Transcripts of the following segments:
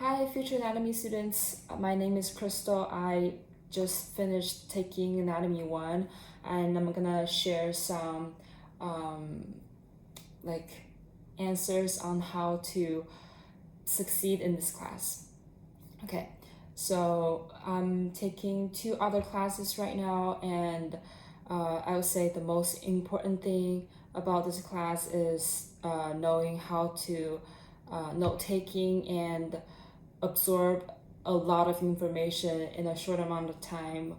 Hi, future anatomy students. My name is Crystal. I just finished taking Anatomy 1, and I'm gonna share some like answers on how to succeed in this class. Okay, so I'm taking two other classes right now, and I would say the most important thing about this class is knowing how to note taking and absorb a lot of information in a short amount of time,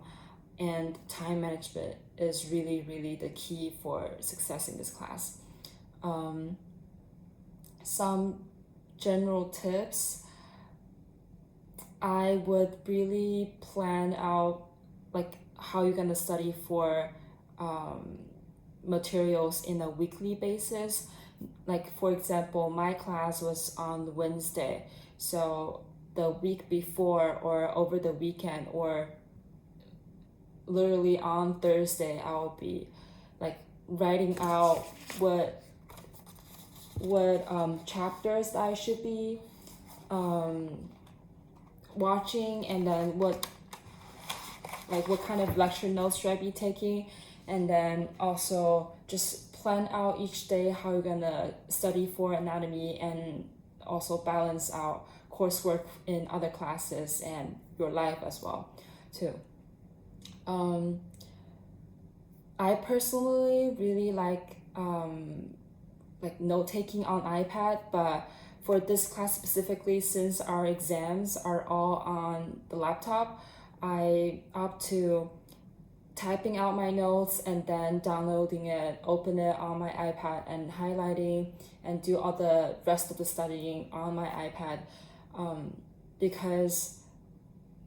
and time management is really the key for success in this class. Some general tips: I would really plan out like how you're gonna study for materials in a weekly basis. Like for example, my class was on Wednesday, so the week before or over the weekend or literally on Thursday, I'll be like writing out what chapters I should be watching, and then what kind of lecture notes should I be taking, and then also just plan out each day how you're gonna study for anatomy, and also balance out coursework in other classes and your life as well too. I personally really like note taking on iPad, but for this class specifically, since our exams are all on the laptop, I opt to typing out my notes and then downloading it, open it on my iPad and highlighting, and do all the rest of the studying on my iPad, because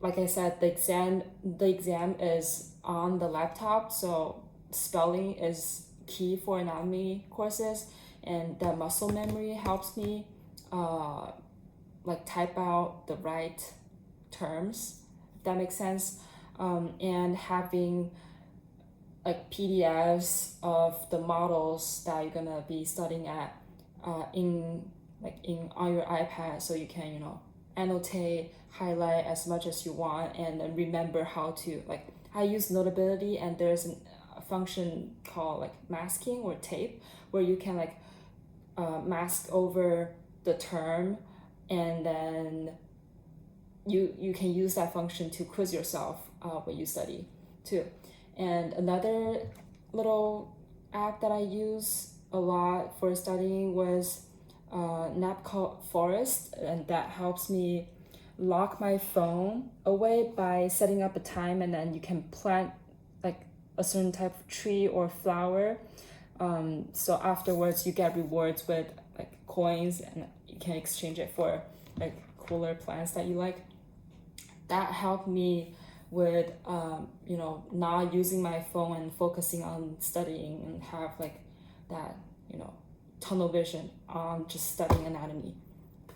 like I said, the exam is on the laptop, so spelling is key for anatomy courses, and the muscle memory helps me type out the right terms, if that makes sense. And having like PDFs of the models that you're gonna be studying at in on your iPad, so you can annotate, highlight as much as you want, and then remember how to I use Notability, and there's a function called masking or tape, where you can mask over the term, and then you can use that function to quiz yourself when you study too. And another little app that I use a lot for studying was an app called Forest, and that helps me lock my phone away by setting up a time, and then you can plant a certain type of tree or flower. So afterwards you get rewards with coins, and you can exchange it for cooler plants that you like. That helped me with not using my phone and focusing on studying, and have that tunnel vision on just studying anatomy.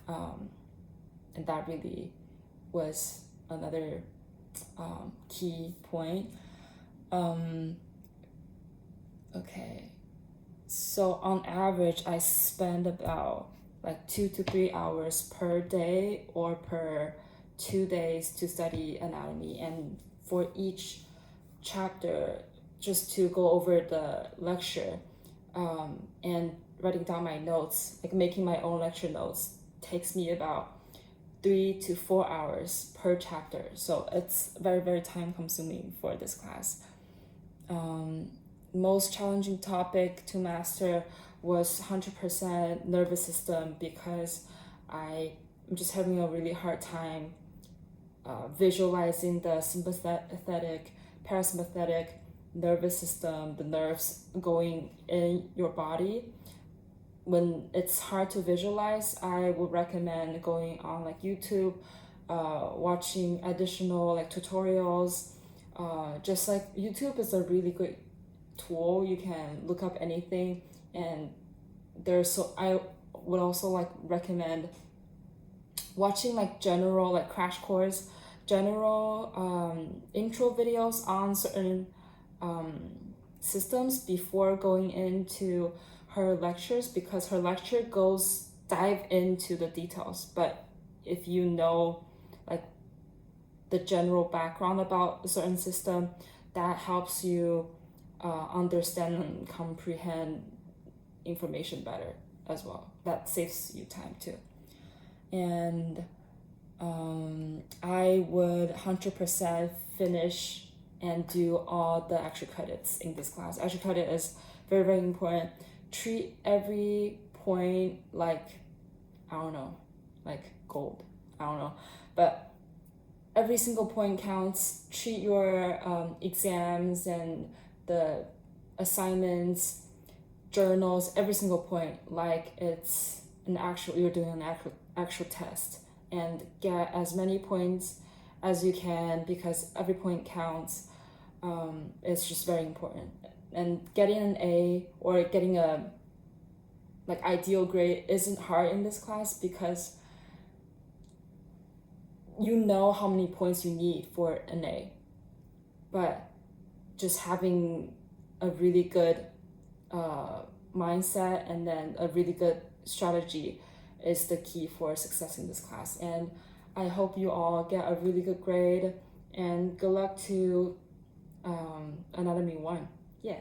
And that really was another key point. Okay, so on average I spend about 2 to 3 hours per day or per 2 days to study anatomy, and for each chapter, just to go over the lecture and writing down my notes, making my own lecture notes, takes me about 3 to 4 hours per chapter. So it's very time consuming for this class. Most challenging topic to master was 100% nervous system, because I'm just having a really hard time visualizing the sympathetic, parasympathetic nervous system, the nerves going in your body. When it's hard to visualize, I would recommend going on YouTube, watching additional tutorials. Just YouTube is a really good tool. You can look up anything, and I would also recommend watching general crash course, general intro videos on certain systems before going into her lectures, because her lecture dive into the details, but if you know like the general background about a certain system, that helps you understand and comprehend information better as well. That saves you time too. And I would 100% finish and do all the extra credits in this class. Extra credit is very, very important. Treat every point like, I don't know, like gold. I don't know. But every single point counts. Treat your exams and the assignments, journals, every single point like it's you're doing an actual test, and get as many points as you can because every point counts. It's just very important. And getting an A or getting a like ideal grade isn't hard in this class because you know how many points you need for an A. But just having a really good mindset and then a really good strategy is the key for success in this class. And I hope you all get a really good grade, and good luck to Anatomy 1. Yeah.